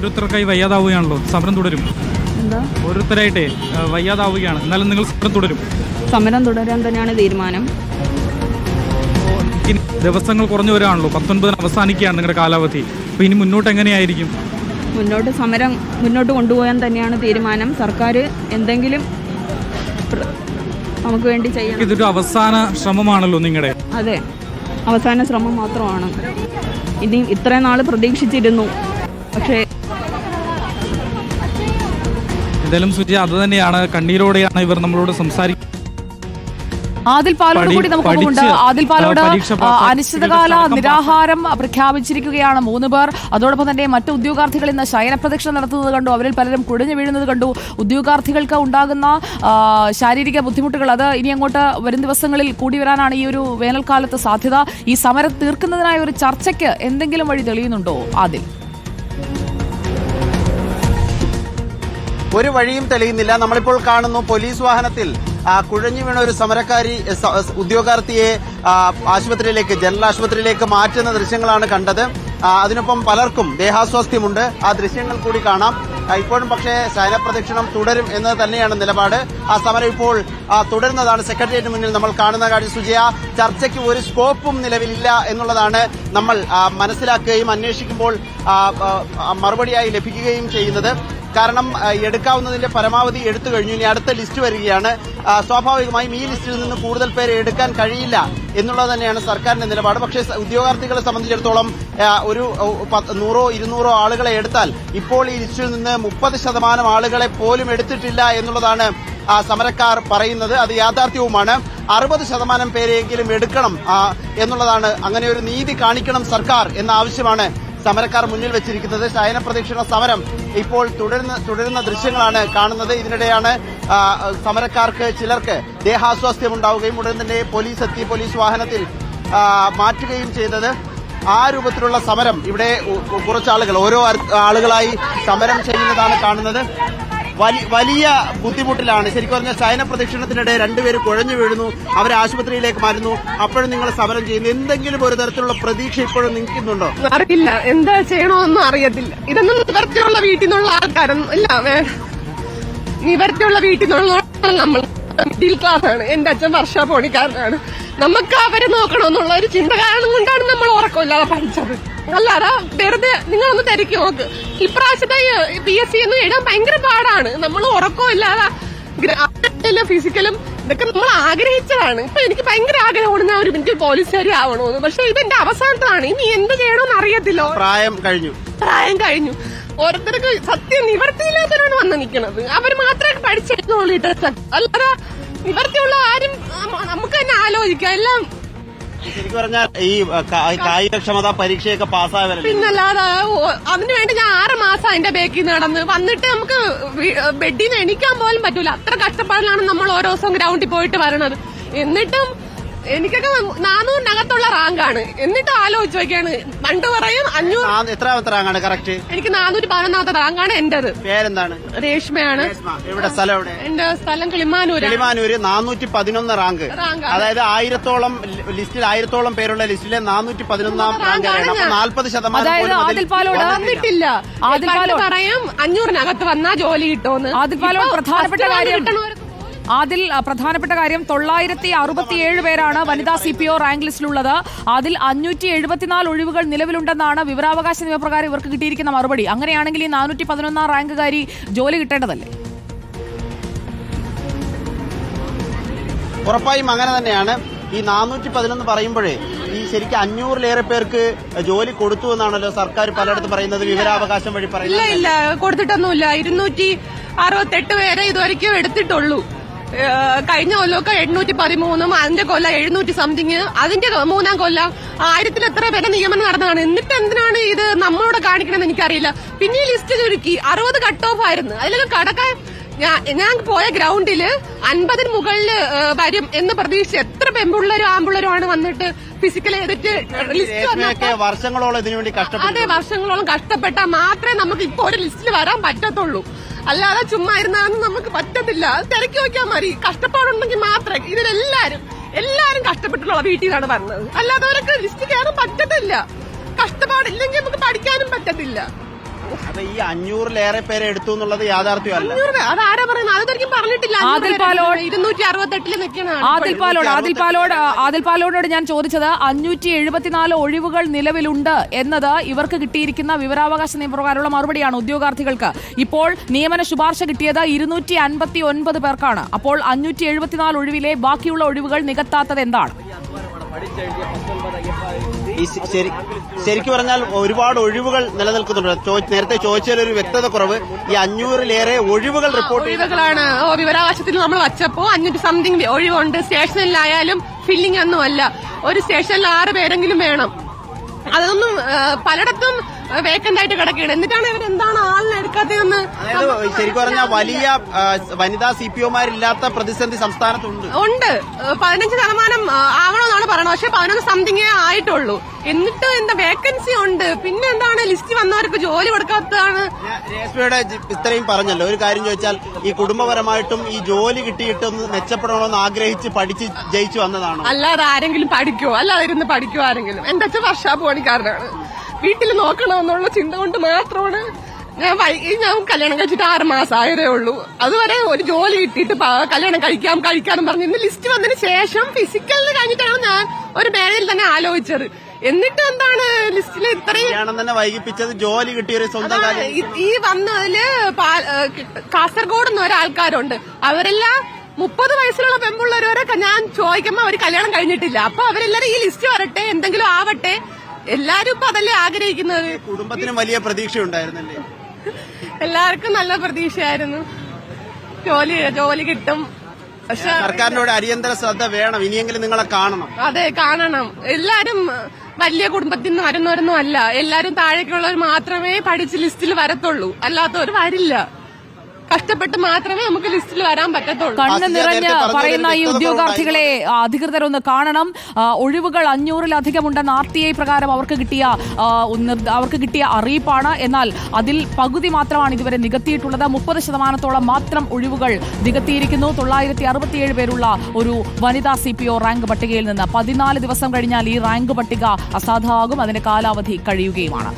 ഓരോരുത്തർക്കായി വയ്യാതാവുകയാണല്ലോ, സമരം തുടരും. ഓരോരുത്തരായിട്ടേ വയ്യാതാവുകയാണ്, എന്നാലും നിങ്ങൾ സമരം തുടരും. സമരം തുടരാൻ തന്നെയാണ് തീരുമാനം. ദിവസങ്ങൾ കുറഞ്ഞു വരാണല്ലോ, 19 അവസാനിക്കുകയാണ് നിങ്ങളുടെ കാലാവധി. അപ്പോൾ ഇനി മുന്നോട്ട് എങ്ങനെയായിരിക്കും? മുന്നോട്ട് സമരം മുന്നോട്ട് കൊണ്ടുപോകാൻ തന്നെയാണ് തീരുമാനം. സർക്കാർ എന്തെങ്കിലും നമുക്ക് വേണ്ടി ചെയ്യണം. ഇതൊരു അവസാന ശ്രമമാണല്ലോ നിങ്ങളുടെ? അതെ, അവസാന ശ്രമം മാത്രമാണ്. ഇനി ഇത്രയും നാൾ പ്രതീക്ഷിച്ചിരുന്നു, പക്ഷേ എന്തായാലും സുജി, അത് തന്നെയാണ്, കണ്ണീരോടെയാണ് ഇവർ നമ്മളോട് സംസാരിക്കുന്നത്. ആദിൽ പാലോട് കൂടി നമുക്കൊപ്പമുണ്ട്. ആദിൽ പാലോട് അനിശ്ചിതകാല നിരാഹാരം പ്രഖ്യാപിച്ചിരിക്കുകയാണ് 3 പേർ. അതോടൊപ്പം തന്നെ മറ്റു ഉദ്യോഗാർത്ഥികൾ ഇന്ന് ശയനപ്രദക്ഷിണ നടത്തുന്നത് കണ്ടു. അവരിൽ പലരും കുഴഞ്ഞു വീഴുന്നത് കണ്ടു. ഉദ്യോഗാർത്ഥികൾക്ക് ഉണ്ടാകുന്ന ശാരീരിക ബുദ്ധിമുട്ടുകൾ അത് ഇനി അങ്ങോട്ട് വരും ദിവസങ്ങളിൽ കൂടി വരാനാണ് ഈ ഒരു വേനൽക്കാലത്ത് സാധ്യത. ഈ സമരം തീർക്കുന്നതിനായ ഒരു ചർച്ചയ്ക്ക് എന്തെങ്കിലും വഴി തെളിയുന്നുണ്ടോ ആദിൽ? ഒരു വഴിയും തെളിയുന്നില്ല. നമ്മളിപ്പോൾ കാണുന്നു പോലീസ് വാഹനത്തിൽ കുഴഞ്ഞു വീണ ഒരു സമരക്കാരി ഉദ്യോഗാർത്ഥിയെ ആശുപത്രിയിലേക്ക്, ജനറൽ ആശുപത്രിയിലേക്ക് മാറ്റുന്ന ദൃശ്യങ്ങളാണ് കണ്ടത്. അതിനൊപ്പം പലർക്കും ദേഹാസ്വാസ്ഥ്യമുണ്ട്. ആ ദൃശ്യങ്ങൾ കൂടി കാണാം. ഇപ്പോഴും പക്ഷേ ശയനപ്രദക്ഷിണം തുടരും എന്നത് തന്നെയാണ് നിലപാട്. ആ സമരം ഇപ്പോൾ തുടരുന്നതാണ്. സെക്രട്ടേറിയറ്റിന് മുന്നിൽ നമ്മൾ കാണുന്ന കാര്യം സുജയ, ചർച്ചയ്ക്ക് ഒരു സ്കോപ്പും നിലവിലില്ല എന്നുള്ളതാണ് നമ്മൾ മനസ്സിലാക്കുകയും അന്വേഷിക്കുമ്പോൾ മറുപടിയായി ലഭിക്കുകയും ചെയ്യുന്നത്. കാരണം എടുക്കാവുന്നതിന്റെ പരമാവധി എടുത്തു കഴിഞ്ഞു. ഇനി അടുത്ത ലിസ്റ്റ് വരികയാണ്. സ്വാഭാവികമായും ഈ ലിസ്റ്റിൽ നിന്ന് കൂടുതൽ പേരെ എടുക്കാൻ കഴിയില്ല എന്നുള്ളത് തന്നെയാണ് സർക്കാരിന്റെ നിലപാട്. പക്ഷേ ഉദ്യോഗാർത്ഥികളെ സംബന്ധിച്ചിടത്തോളം ഒരു 100-200 ആളുകളെ എടുത്താൽ ഇപ്പോൾ ഈ ലിസ്റ്റിൽ നിന്ന് 30% ആളുകളെ പോലും എടുത്തിട്ടില്ല എന്നുള്ളതാണ് സമരക്കാർ പറയുന്നത്. അത് യാഥാർത്ഥ്യവുമാണ്. 60% പേരെയെങ്കിലും എടുക്കണം എന്നുള്ളതാണ്. അങ്ങനെ ഒരു നീതി കാണിക്കണം സർക്കാർ എന്ന ആവശ്യമാണ് സമരക്കാർ മുന്നിൽ വെച്ചിരിക്കുന്നത്. ശയനപ്രദക്ഷിണ സമരം ഇപ്പോൾ തുടരുന്ന ദൃശ്യങ്ങളാണ് കാണുന്നത്. ഇതിനിടെയാണ് സമരക്കാർക്ക് ചിലർക്ക് ദേഹാസ്വാസ്ഥ്യമുണ്ടാവുകയും ഉടൻ തന്നെ പോലീസ് എത്തി പോലീസ് വാഹനത്തിൽ മാറ്റുകയും ചെയ്തത്. ആ രൂപത്തിലുള്ള സമരം ഇവിടെ കുറച്ചാളുകൾ ഓരോ ആളുകളായി സമരം ചെയ്യുന്നതാണ് കാണുന്നത്. വലിയ ബുദ്ധിമുട്ടിലാണ്. ശരിക്കും പറഞ്ഞാൽ ശയനപ്രദക്ഷിണത്തിനിടെ 2 പേര് കുഴഞ്ഞു വീഴുന്നു, അവരെ ആശുപത്രിയിലേക്ക് മാറ്റുന്നു. അപ്പോഴും നിങ്ങൾ സമരം ചെയ്യുന്നു. എന്തെങ്കിലും ഒരു തരത്തിലുള്ള പ്രതീക്ഷ ഇപ്പോഴും നിൽക്കുന്നുണ്ടോ? അറിയില്ല, എന്താ ചെയ്യണമെന്നും അറിയത്തില്ല. ഇതൊന്നും നിവർത്തിയുള്ള വീട്ടിൽ നിന്നുള്ള ആൾക്കാരൊന്നും ഇല്ല. നിവർത്തിയുള്ള വീട്ടിൽ നിന്നുള്ള നമ്മൾ മിഡിൽ ക്ലാസ് ആണ്. എന്റെ അച്ഛൻ വർഷാപണിക്കാരനാണ്. നമുക്ക് അവരെ നോക്കണമെന്നുള്ള ഒരു ചിന്ത കാരണം കൊണ്ടാണ് നമ്മൾ ഉറക്കമില്ലാതെ പഠിച്ചത്. അല്ലാതെ വെറുതെ നിങ്ങളൊന്ന് തിരക്കി നോക്ക്. ഇപ്രാവശ്യത്തെ PSC ഒന്നും എഴുതാൻ ഭയങ്കര പാടാണ്. നമ്മൾ ഉറക്കമില്ലാതെ ഫിസിക്കലും ഇതൊക്കെ നമ്മൾ ആഗ്രഹിച്ചതാണ്. ഇപ്പൊ എനിക്ക് ഭയങ്കര ആഗ്രഹമാണ് ഞാൻ ഒരു മിനിറ്റ് പോലീസുകാരി ആവണമെന്ന്. പക്ഷെ ഇതെന്റെ അവസാനത്താണ്. ഇനി എന്ത് ചെയ്യണമെന്ന് അറിയത്തില്ല. പ്രായം കഴിഞ്ഞു. ഓരോരുത്തർക്ക് സത്യം നിവർത്തിയില്ലാത്തവരാണ് വന്ന് നിൽക്കുന്നത്. അവർ മാത്രമേ പഠിച്ചെടുത്തോളൂ ഈ ടെസ്റ്റ്. അല്ലാതെ നിവർത്തിയുള്ള ആരും നമുക്ക് തന്നെ ആലോചിക്കാം. എല്ലാം ശരിക്കും പറഞ്ഞാൽ ഈ കായികക്ഷമതാ പരീക്ഷയൊക്കെ പാസ്സായവരല്ലേ? പിന്നല്ലാതെ അതിനുവേണ്ടി ഞാൻ 6 മാസം അതിന്റെ ബേക്കിൽ നടന്ന് വന്നിട്ട് നമുക്ക് ബെഡിൽ നിന്ന് എണീക്കാൻ പോലും പറ്റൂല. അത്ര കഷ്ടപ്പാടിലാണ് നമ്മൾ ഓരോ ദിവസം ഗ്രൗണ്ടിൽ പോയിട്ട് വരണത്. എന്നിട്ടും എനിക്കൊക്കെ 400-നകത്തുള്ള റാങ്കാണ്. എന്നിട്ട് ആലോചിച്ച് നോക്കിയാണ്. പണ്ട് പറയും 500. എത്രാമത്തെ റാങ്കാണ് കറക്റ്റ്? എനിക്ക് 411-ാമത്തെ റാങ്കാണ് എന്റേത്. പേരെന്താണ്? രേഷ്മയാണ്. എവിടെ സ്ഥലം? എവിടെ? എന്റെ സ്ഥലം കിളിമാനൂര്. 411 റാങ്ക്. അതായത് 1000-ഓളം ലിസ്റ്റിൽ 1000-ഓളം പേരുള്ള ലിസ്റ്റിലെ 411-ാം റാങ്കാണ്. 40% വന്നിട്ടില്ല. പറയും 500-നകത്ത് വന്നാ ജോലി കിട്ടുമെന്ന്. പ്രധാനപ്പെട്ട കാര്യം 967 പേരാണ് വനിതാ CPO റാങ്ക് ലിസ്റ്റിലുള്ളത്. അതിൽ 574 ഒഴിവുകൾ നിലവിലുണ്ടെന്നാണ് വിവരാവകാശ നിയമപ്രകാരം ഇവർക്ക് കിട്ടിയിരിക്കുന്ന മറുപടി. അങ്ങനെയാണെങ്കിൽ ഈ 411-ാം റാങ്കുകാരി ജോലി കിട്ടേണ്ടതല്ലേ? ഉറപ്പായും അങ്ങനെ തന്നെയാണ്. ഈ 411 പറയുമ്പോഴേ ഈ ശരിക്കും 500-ലേറെ പേർക്ക് ജോലി കൊടുത്തു എന്നാണല്ലോ സർക്കാർ പലയിടത്തും പറയുന്നത്, വിവരാവകാശം വഴി പറയുന്നത്. ഇല്ല, കൊടുത്തിട്ടൊന്നുമില്ല. 268 പേരെ ഇതുവരെയ്ക്കും എടുത്തിട്ടുള്ളൂ. കഴിഞ്ഞ കൊല്ലമൊക്കെ 813, അതിന്റെ കൊല്ലം 700 സംതിങ്, അതിന്റെ 3-ാം കൊല്ലം 1000-ൽ എത്ര പേരെ നിയമനം നടന്നതാണ്. എന്നിട്ട് എന്തിനാണ് ഇത് നമ്മളോട് കാണിക്കണമെന്ന് എനിക്കറിയില്ല. പിന്നെ ഈ ലിസ്റ്റ് ചുരുക്കി 60 കട്ട് ഓഫ് ആയിരുന്നു. അതിലൊക്കെ കടക്കാൻ ഞാൻ പോയ ഗ്രൗണ്ടില് 50-ന് മുകളിൽ വരും എന്ന് പ്രതീക്ഷിച്ച് എത്ര പെൺപിള്ളേരും ആൺപിള്ളേരുമാണ് വന്നിട്ട് ഫിസിക്കൽ ചെയ്തിട്ട് വർഷങ്ങളോളം ഇതിനുവേണ്ടി അതെ, വർഷങ്ങളോളം കഷ്ടപ്പെട്ടാൽ മാത്രമേ നമുക്ക് ഇപ്പൊ ഒരു ലിസ്റ്റിൽ വരാൻ പറ്റത്തുള്ളൂ. അല്ലാതെ ചുമ്മാ ഇരുന്നാന്ന് നമുക്ക് പറ്റത്തില്ല. തിരക്കി നോക്കിയാൽ മതി. കഷ്ടപ്പാടുണ്ടെങ്കിൽ മാത്രമേ. എല്ലാരും കഷ്ടപ്പെട്ടുള്ള വീട്ടിൽ നിന്നാണ് പറഞ്ഞത്. അല്ലാതെ അവർക്ക് ലിസ്റ്റ് കയറാൻ പറ്റത്തില്ല. കഷ്ടപ്പാടില്ലെങ്കിൽ നമുക്ക് പഠിക്കാനും പറ്റത്തില്ല. അപ്പൊ ഈ 500-ലേറെ പേരെ എടുത്തു എന്നുള്ളത് യാഥാർത്ഥ്യമല്ല. അതാരാ പറയുന്നത്? അതൊരിക്കലും പറഞ്ഞിട്ടില്ല. 268 നിൽക്കണം. ആദിൽ പാലോടിനോട് ഞാൻ ചോദിച്ചത് 574 ഒഴിവുകൾ നിലവിലുണ്ട് എന്നത് ഇവർക്ക് കിട്ടിയിരിക്കുന്ന വിവരാവകാശ നിയമപ്രകാരമുള്ള മറുപടിയാണ് ഉദ്യോഗാർത്ഥികൾക്ക്. ഇപ്പോൾ നിയമന ശുപാർശ കിട്ടിയത് 259 പേർക്കാണ്. അപ്പോൾ 574 ഒഴിവിലെ ബാക്കിയുള്ള ഒഴിവുകൾ നികത്താത്തത് എന്താണ്? ശരിക്കും പറഞ്ഞാൽ ഒരുപാട് ഒഴിവുകൾ നിലനിൽക്കുന്നുണ്ട്. നേരത്തെ ചോദിച്ചതിലൊരു വ്യക്തത കുറവ്. ഈ 500-ലേറെ ഒഴിവുകൾ റിപ്പോർട്ട് ഒഴിവുകളാണ്. വിവരാവകാശത്തിൽ നമ്മൾ വച്ചപ്പോ 500 സംതിങ് ഒഴിവുണ്ട്. സ്റ്റേഷനിലായാലും ഫില്ലിംഗ് ഒന്നുമല്ല. ഒരു സ്റ്റേഷനിൽ 6 പേരെങ്കിലും വേണം. അതൊന്നും പലയിടത്തും വേക്കന്റ് ആയിട്ട് കിടക്കുകയാണ്. എന്നിട്ടാണ് ഇവരെന്താണ് ആളിനെ എടുക്കാത്തതെന്ന്. ശരിക്കും പറഞ്ഞാൽ വലിയ വനിതാ CPOമാരില്ലാത്ത പ്രതിസന്ധി സംസ്ഥാനത്തുണ്ട്. 15% ആവണമെന്നാണ് പറയുന്നത്. പക്ഷെ 11 സംതിങ്ങേ ആയിട്ടുള്ളൂ. എന്നിട്ട് എന്താ വേക്കൻസി ഉണ്ട്. പിന്നെ എന്താണ് ലിസ്റ്റ് വന്നവർക്ക് ജോലി കൊടുക്കാത്തതാണ്. രേഷ്മയുടെ ഇത്രയും പറഞ്ഞല്ലോ. ഒരു കാര്യം ചോദിച്ചാൽ ഈ കുടുംബപരമായിട്ടും ഈ ജോലി കിട്ടിയിട്ടൊന്ന് മെച്ചപ്പെടണമെന്ന് ആഗ്രഹിച്ച് പഠിച്ച് ജയിച്ചു വന്നതാണോ? അല്ലാതെ ആരെങ്കിലും പഠിക്കോ? അല്ലാതെ ഇരുന്ന് പഠിക്കോ ആരെങ്കിലും? എന്റെ അച്ഛൻ വർഷാപ്പ് പണിക്കാരനാണ്. വീട്ടിൽ നോക്കണമെന്നുള്ള ചിന്ത കൊണ്ട് മാത്രമാണ് ഞാൻ കല്യാണം കഴിച്ചിട്ട് 6 മാസം ആയതേ ഉള്ളൂ. അതുവരെ ഒരു ജോലി കിട്ടിയിട്ട് കല്യാണം കഴിക്കാനും പറഞ്ഞു. ഇന്ന് ലിസ്റ്റ് വന്നതിന് ശേഷം ഫിസിക്കലിന് കഴിഞ്ഞിട്ടാണ് ഞാൻ ഒരു മേഖലയിൽ തന്നെ ആലോചിച്ചത്. എന്നിട്ട് എന്താണ് ലിസ്റ്റിൽ ഇത്രയും തന്നെ വൈകിപ്പിച്ചത്? ജോലി കിട്ടിയൊരു സ്വന്തം ഈ വന്നതില് കാസർഗോഡ് നിന്ന് ഒരാൾക്കാരുണ്ട്. അവരെല്ലാം 30 വയസ്സിലുള്ള പെൺപിള്ളവരൊക്കെ ഞാൻ ചോദിക്കുമ്പോ അവര് കല്യാണം കഴിഞ്ഞിട്ടില്ല. അപ്പൊ അവരെല്ലാരും ഈ ലിസ്റ്റ് വരട്ടെ, എന്തെങ്കിലും ആവട്ടെ. എല്ലാരും ഇപ്പൊ അതല്ലേ ആഗ്രഹിക്കുന്നത്. കുടുംബത്തിനും വലിയ പ്രതീക്ഷ ഉണ്ടായിരുന്നല്ലേ? എല്ലാവർക്കും നല്ല പ്രതീക്ഷയായിരുന്നു. ജോലി കിട്ടും. പക്ഷെ സർക്കാരിനോട് അടിയന്തര ശ്രദ്ധ വേണം. ഇനിയെങ്കിലും നിങ്ങളെ കാണണം. അതെ, കാണണം. എല്ലാരും വലിയ കുടുംബത്തിൽ നിന്ന് വരുന്നവരൊന്നും അല്ല. എല്ലാരും താഴേക്കുള്ളവർ മാത്രമേ പഠിച്ച് ലിസ്റ്റിൽ വരത്തുള്ളൂ. അല്ലാത്തവർ വരില്ല. കഷ്ടപ്പെട്ട് മാത്രമേ നമുക്ക് ലിസ്റ്റിൽ വരാൻ പറ്റത്തുള്ളൂ. കണ്ണ് നിറഞ്ഞ് പറയുന്ന ഈ ഉദ്യോഗാർത്ഥികളെ അധികൃതരൊന്ന് കാണണം. ഒഴിവുകൾ 500-ലധികമുണ്ടെന്ന് RTI പ്രകാരം അവർക്ക് കിട്ടിയ അറിയിപ്പാണ്. എന്നാൽ അതിൽ പകുതി മാത്രമാണ് ഇതുവരെ നികത്തിയിട്ടുള്ളത്. 30% മാത്രം ഒഴിവുകൾ നികത്തിയിരിക്കുന്നു. 967 പേരുള്ള ഒരു വനിതാ CPO റാങ്ക് പട്ടികയിൽ നിന്ന് 14 ദിവസം കഴിഞ്ഞാൽ ഈ റാങ്ക് പട്ടിക അസാധുവാകും. അതിന്റെ കാലാവധി കഴിയുകയുമാണ്.